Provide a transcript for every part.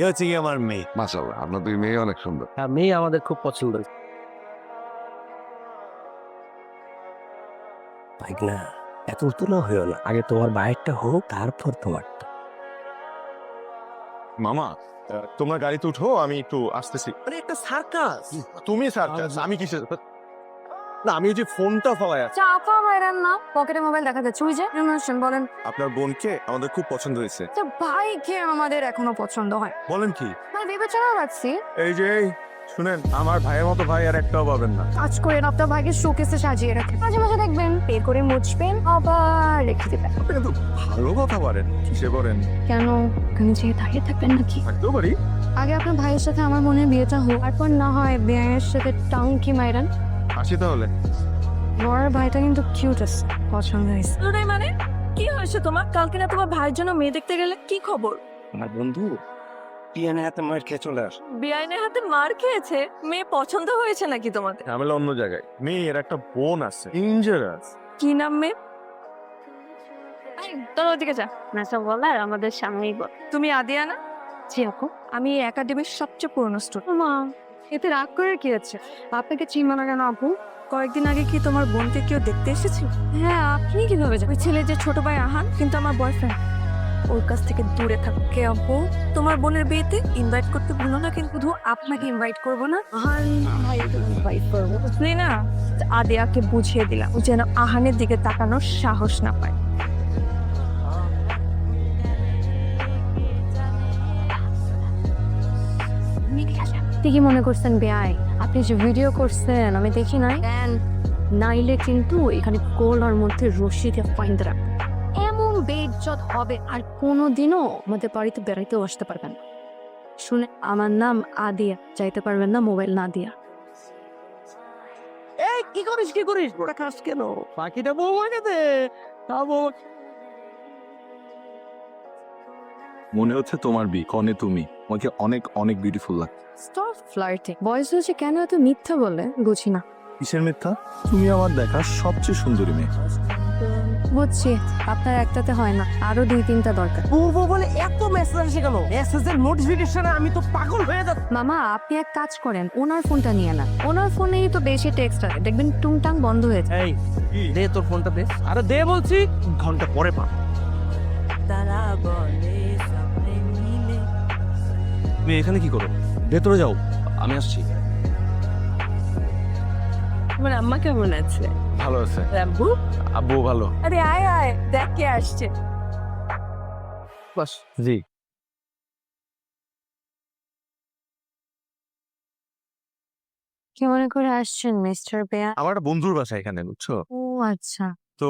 এ হচ্ছে কি আমার মেয়ে। মাশাআল্লাহ, আপনার দুই মেয়ে অনেক সুন্দর। হ্যাঁ, মেয়ে আমাদের খুব পছন্দ। ভাইগনা, এত উত্তেজনা হইও না। আগে তোমার বাইরটা হোক, তারপর তোমারটা। মামা তোমরা গাড়িতে উঠো, আমি একটু আসতেছি। মানে একটা সার্কাস। তুমি সার্কাস, আমি কিসের? না, আমি ওই যে ফোনটা ফলাই আছি। চাপা মাইরান না, পকেটে মোবাইল দেখা যাচ্ছে। ওই যে ইমোশন বলেন। আপনার বোনকে আমাদের খুব পছন্দ হয়েছে। তো ভাইকে আমাদের এখনো পছন্দ হয়। বলেন কি? মানে বিবেচনা রাখছি। এই যে শুনেন, আমার ভাইয়ের মতো ভাই আর একটাও পাবেন না। কাজ করে আপনার ভাইকে শোকেসে সাজিয়ে রাখে। মাঝে মাঝে দেখবেন পে করে মুছবেন, আবার রেখে দেবেন। আপনি কিন্তু ভালো কথা বলেন। কিসে বলেন? কেন ওখানে যেয়ে দাঁড়িয়ে থাকবেন নাকি? থাকতেও পারি। আগে আপনার ভাইয়ের সাথে আমার মনে হয় বিয়েটা হোক, তারপর না হয় বিয়ের সাথে টাঙ্কি মাইরান। আসি তাহলে। বড় ভাইটা কিন্তু কিউট আছে, পছন্দ হয়েছে। মানে কি হয়েছে তোমার? কালকে না তোমার ভাইয়ের জন্য মেয়ে দেখতে গেলে, কি খবর? আমার বন্ধু পিয়ানের হাতে মার খেয়ে চলে আস। বিআইনের হাতে মার খেয়েছে? মেয়ে পছন্দ হয়েছে নাকি তোমাদের? ঝামেলা অন্য জায়গায়। মেয়ের একটা বোন আছে, ডেঞ্জারাস। কি নাম মেয়ে? তোর ওদিকে যা। নাসা বলার আমাদের সামনেই বল। তুমি আদিয়া না? জি আপু। আমি এই একাডেমির সবচেয়ে পুরনো স্টুডেন্ট। মা, এতে রাগ করে কি আছে? আপনাকে চিনব না কেন আপু? কয়েকদিন আগে কি তোমার বোনকে কেউ দেখতে এসেছিল? হ্যাঁ, আপনি কিভাবে জানেন? ওই ছেলে যে ছোট ভাই আহান, কিন্তু আমার বয়ফ্রেন্ড। ওর কাছ থেকে দূরে থাকো। কে আপু? তোমার বোনের বিয়েতে ইনভাইট করতে ভুলো না কিন্তু। শুধু আপনাকে ইনভাইট করব না, আহান ভাইকে ইনভাইট করব। বুঝলি না? আদিয়াকে বুঝিয়ে দিলাম ও যেন আহানের দিকে তাকানোর সাহস না পায়। আপনি কি মনে করছেন বেআই? আপনি যে ভিডিও করছেন আমি দেখি নাই। নাইলে কিন্তু এখানে কোলার মধ্যে রশি দিয়ে ফাইন রাখবে। এমন বেইজ্জত হবে আর কোনোদিনও আমাদের বাড়িতে বেড়াইতেও আসতে পারবেন না। শুনে আমার নাম আদিয়া, চাইতে পারবেন না মোবাইল না দিয়া। এই কি করিস ওটা খাস কেন? পাখিটা বৌমাকে দে, খাবো। মনে হচ্ছে তোমার বি কনে তুমি। তোমাকে অনেক অনেক বিউটিফুল লাগে। Stop flirting. বয়স হচ্ছে কেন এত মিথ্যা বলে বুঝি না। কিসের মিথ্যা? তুমি আমার দেখা সবচেয়ে সুন্দরী মেয়ে। বুঝছি, আপনার একটাতে হয় না, আরো 2-3টা দরকার। বলবো বলে এত মেসেজ আসে কেন? মেসেজের নোটিফিকেশনে আমি তো পাগল হয়ে যাচ্ছি। মামা, আপনি এক কাজ করেন, ওনার ফোনটা নিয়ে না। ওনার ফোনেই তো বেশি টেক্সট আসে, দেখবেন টুংটাং বন্ধ হয়ে যায়। এই দে তোর ফোনটা দে। আরে দে বলছি। ঘন্টা পরে পা। তুমি এখানে কি করো? ভেতরে যাও, আমি আসছি। তোমার আম্মা কেমন আছে? ভালো আছে। রাব্বু? আব্বু ভালো। আরে আয় আয়, দেখ কে আসছে। বাস। জি। কি মনে করে আসছেন মিস্টার বেয়া? আমার একটা বন্ধুর বাসা এখানে, বুঝছো? ও আচ্ছা, তো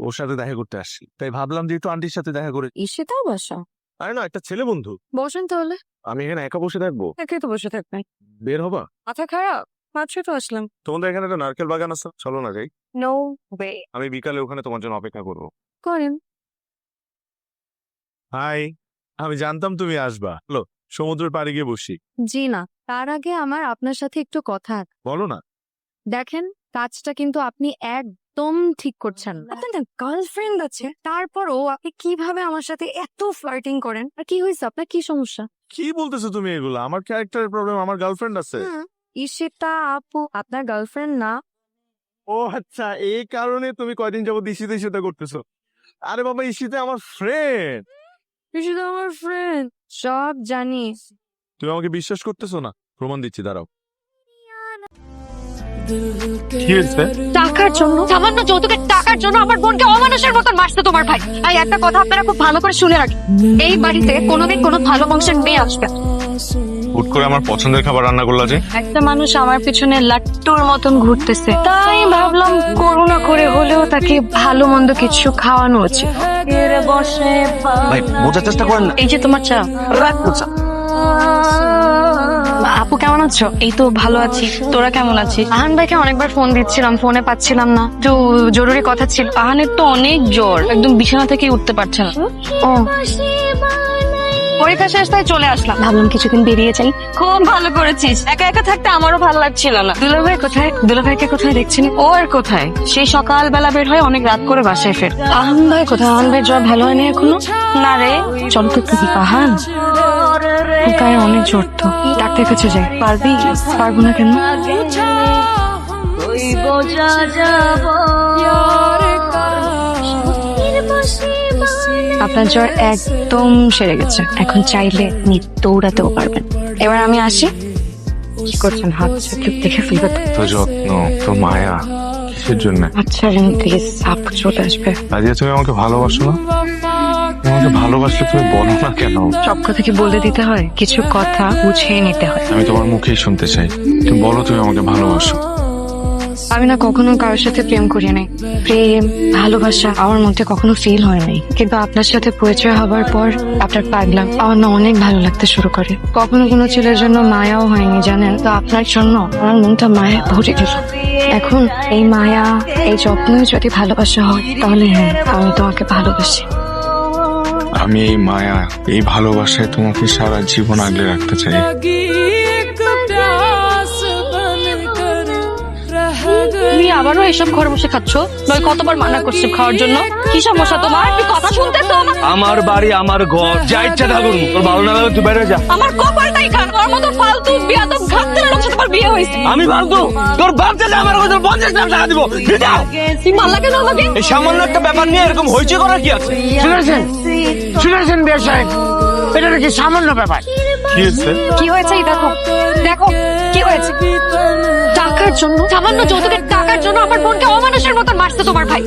ওর সাথে দেখা করতে আসছি, তাই ভাবলাম যে একটু আন্টির সাথে দেখা করে। ঈশিতাও বাসা? আরে না, একটা ছেলে বন্ধু। বসেন তাহলে। আমি এখানে একা বসে থাকবো? একে তো বসে থাকবেন। বের হবা? মাথা খারাপ? মাত্র তো আসলাম। তোমাদের এখানে একটা নারকেল বাগান আছে, চলো না যাই। No way. আমি বিকালে ওখানে তোমার জন্য অপেক্ষা করবো। করেন। হাই, আমি জানতাম তুমি আসবা। হ্যালো, সমুদ্রের পাড়ে গিয়ে বসি। জি না, তার আগে আমার আপনার সাথে একটু কথা আছে। বলো না। দেখেন, কাজটা কিন্তু আপনি একদম ঠিক করছেন না। আপনার গার্লফ্রেন্ড আছে, তারপরও আপনি কিভাবে আমার সাথে এত ফ্লার্টিং করেন? আর কি হয়েছে, আপনার কি সমস্যা? কি বলতেছো তুমি এগুলো? আমার ক্যারেক্টারের প্রবলেম, আমার গার্লফ্রেন্ড আছে। ঈশিতা আপু আপনার গার্লফ্রেন্ড না? ও আচ্ছা, এই কারণে তুমি কয়দিন যাবত ঈশিতা ঈশিতা করতেছো। আরে বাবা, ঈশিতা আমার ফ্রেন্ড। ঈশিতা আমার ফ্রেন্ড, সব জানি। তুমি আমাকে বিশ্বাস করতেছো না? প্রমাণ দিচ্ছি, দাঁড়াও। টাকার জন্য, সামান্য যৌতুকের টাকার জন্য আমার বোনকে অমানুষের মতন মারছে তোমার ভাই। আর একটা কথা আপনারা খুব ভালো করে শুনে রাখেন, এই বাড়িতে কোনোদিন কোনো ভালো বংশের মেয়ে আসবে না। হুট করে আমার পছন্দের খাবার রান্না করলা যে? একটা মানুষ আমার পিছনে লাট্টুর মতন ঘুরতেছে, তাই ভাবলাম করুণা করে হলেও তাকে ভালো মন্দ কিছু খাওয়ানো উচিত। বসে ভাই, বোঝার চেষ্টা করেন না। এই যে তোমার চা। আপু কেমন আছো? এই তো ভালো আছি, তোরা কেমন আছিস? আহান ভাইকে অনেকবার ফোন দিচ্ছিলাম, ফোনে পাচ্ছিলাম না, তো জরুরি কথা ছিল। আহানের তো অনেক জ্বর, একদম বিছানা থেকে উঠতে পারছে না। ও পরীক্ষা শেষ, তাই চলে আসলাম, ভাবলাম কিছুদিন বেরিয়ে যাই। খুব ভালো করেছিস, একা একা থাকতে আমারও ভালো লাগছিল না। দুলাভাই কোথায়? দুলাভাইকে কোথায় দেখছেন? ও আর কোথায়, সেই সকালবেলা বের হয়, অনেক রাত করে বাসায় ফের। আহান ভাই কোথায়? আহান ভাই জ্বর ভালো হয়নি এখনো? না রে, চল তো একটু আহান। গায়ে অনেক জ্বর তো, ডাক্তার কাছে যাই। পারবি? পারবো না কেন? আপনার জ্বর একদম সেরে গেছে, এখন চাইলে আপনি দৌড়াতেও পারবেন। এবার আমি আসি। কি করছেন? হাত চোখ দেখে ফেলবে তো। তো যত্ন, তো মায়া, কিসের জন্য? আচ্ছা প্লিজ, সাপ চলে আসবে। রাজিয়া, তুমি আমাকে ভালোবাসো না? তুমি আমাকে ভালোবাসলে তুমি বলো না কেন? সব কথা কি বলে দিতে হয়? কিছু কথা বুঝিয়ে নিতে হয়। আমি তোমার মুখেই শুনতে চাই, তুমি বলো তুমি আমাকে ভালোবাসো। আমি না কখনো কারোর সাথে প্রেম করি নাই। প্রেম ভালোবাসা আমার মধ্যে কখনো ফিল হয় নাই, কিন্তু আপনার সাথে পরিচয় হবার পর আপনার পাগলাম আমার না অনেক ভালো লাগতে শুরু করে। কখনো কোনো ছেলের জন্য মায়াও হয়নি জানেন, তো আপনার জন্য আমার মনটা মায়া ভরে গেল। এখন এই মায়া, এই যত্নই যদি ভালোবাসা হয়, তাহলে হ্যাঁ, আমি তোমাকে ভালোবাসি। আমি এই মায়া, এই ভালোবাসায় তোমাকে সারা জীবন আগলে রাখতে চাই। তুমি আবারও এসব ঘরে বসে খাচ্ছ? নয় কতবার মানা করছো খাওয়ার জন্য? কি সমস্যা তোমার? তুই কথা শুনতে তো আমার বাড়ি আমার ঘর, যা ইচ্ছা তা করুন, তোর ভালো না লাগে তুই বাইরে যা। আমার কপালটাই খারাপ, তোর মতো ফালতু বিয়াদব ঘাটতের লোকের সাথে তোমার বিয়ে হয়েছে। আমি ফালতু? তোর বাপ চাইলে আমার কথা 50 লাখ টাকা দিব। তুই মাল্লা কেন আমাকে? এই সামান্য একটা ব্যাপার নিয়ে এরকম হইচই করার কি আছে? শুনেছেন বিয়ে সাহেব, এটা নাকি সামান্য ব্যাপার। কি হয়েছে? কি হয়েছে এই দেখো, দেখো কি হয়েছে। টাকার জন্য, সামান্য যৌতুকের টাকার জন্য আমার বোনকে অমানুষের মতো মারছে তোমার ভাই।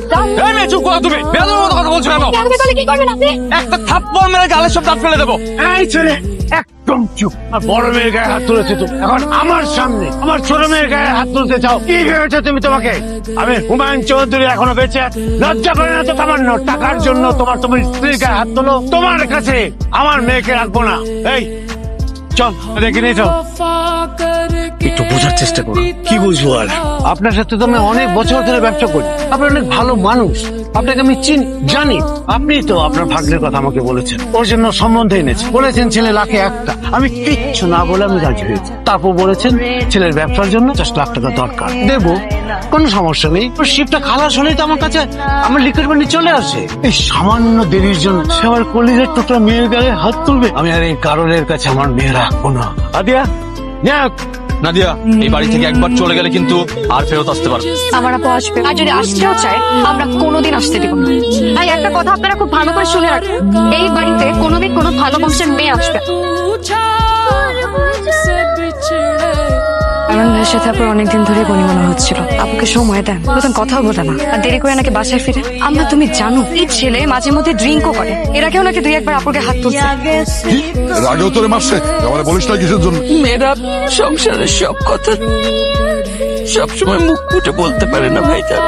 এই মেয়ে চুপ করো তুমি, বেয়াদবের মতো কথা বলছো কেন? আপনি তাহলে কি করবেন আপনি? একটা থাপ্পড় মেরে গালের সব দাঁত ফেলে দেবো। এই ছেলে একদম চুপ। আর বড় মেয়ের গায়ে হাত তুলেছে তুমি, এখন আমার সামনে আমার ছোট মেয়ের গায়ে হাত তুলতে চাও? কি ভেবেছো তুমি তোমাকে? আমি হুমায়ুন চৌধুরী এখনো বেঁচে আছি। লজ্জা করে না তো সামান্য টাকার জন্য তোমার স্ত্রীর গায়ে হাত তোলো? তোমার কাছে আমার মেয়েকে রাখবো না। এই চল দেখে নিয়ে চল। একটু বোঝার চেষ্টা করো। কি বুঝবো আর? আপনার সাথে তো আমি অনেক বছর ধরে ব্যবসা করি, আপনি অনেক ভালো মানুষ, আপনাকে আমি জানি। আপনি তো আপনার ভাগ্নের কথা আমাকে বলেছেন, ওর জন্য সম্বন্ধ এনেছেন, বলেছেন ছেলে লাখে একটা। আমি কিচ্ছু না বলে আমি রাজি হয়েছি। তারপর বলেছেন ছেলের ব্যবসার জন্য 50 লাখ টাকা দরকার, দেবো, কোনো সমস্যা নেই। শিপটা খালাস হলেই তো আমার কাছে আমার লিকের বানি চলে আসে। এই সামান্য দেরির জন্য সে আমার কলিজের টুকরা মেয়ের গায়ে হাত তুলবে? আমি আর এই কারণের কাছে আমার মেয়ে রাখবো না। আদিয়া, যাক নাদিয়া, এই বাড়ি থেকে একবার চলে গেলে কিন্তু আর ফেরত আসতে পারবে। আমার আপু আসবে, আর যদি আসতেও চায় আমরা কোনোদিন আসতে দিব না। তাই একটা কথা আপনারা খুব ভালো করে শুনে রাখবেন, এই বাড়িতে কোনোদিন কোনো ভালো বংশের মেয়ে আসবে। আমার ভাইয়ের সাথে আপনার অনেকদিন ধরে গণিমনা হচ্ছিল। আপুকে সময় দেন, প্রথম কথাও বলে না, আর দেরি করে নাকি বাসায় ফিরে। আমরা তুমি জানো এই ছেলে মাঝে মধ্যে ড্রিঙ্কও করে, এর আগেও নাকি 2-1 বার আপুকে হাত তুলছে। আগেও তোরে মারছে, আমার বলিস না কিসের জন্য? মেয়েরা সংসারের সব কথা সবসময় মুখ ফুটে বলতে পারে না ভাইজান।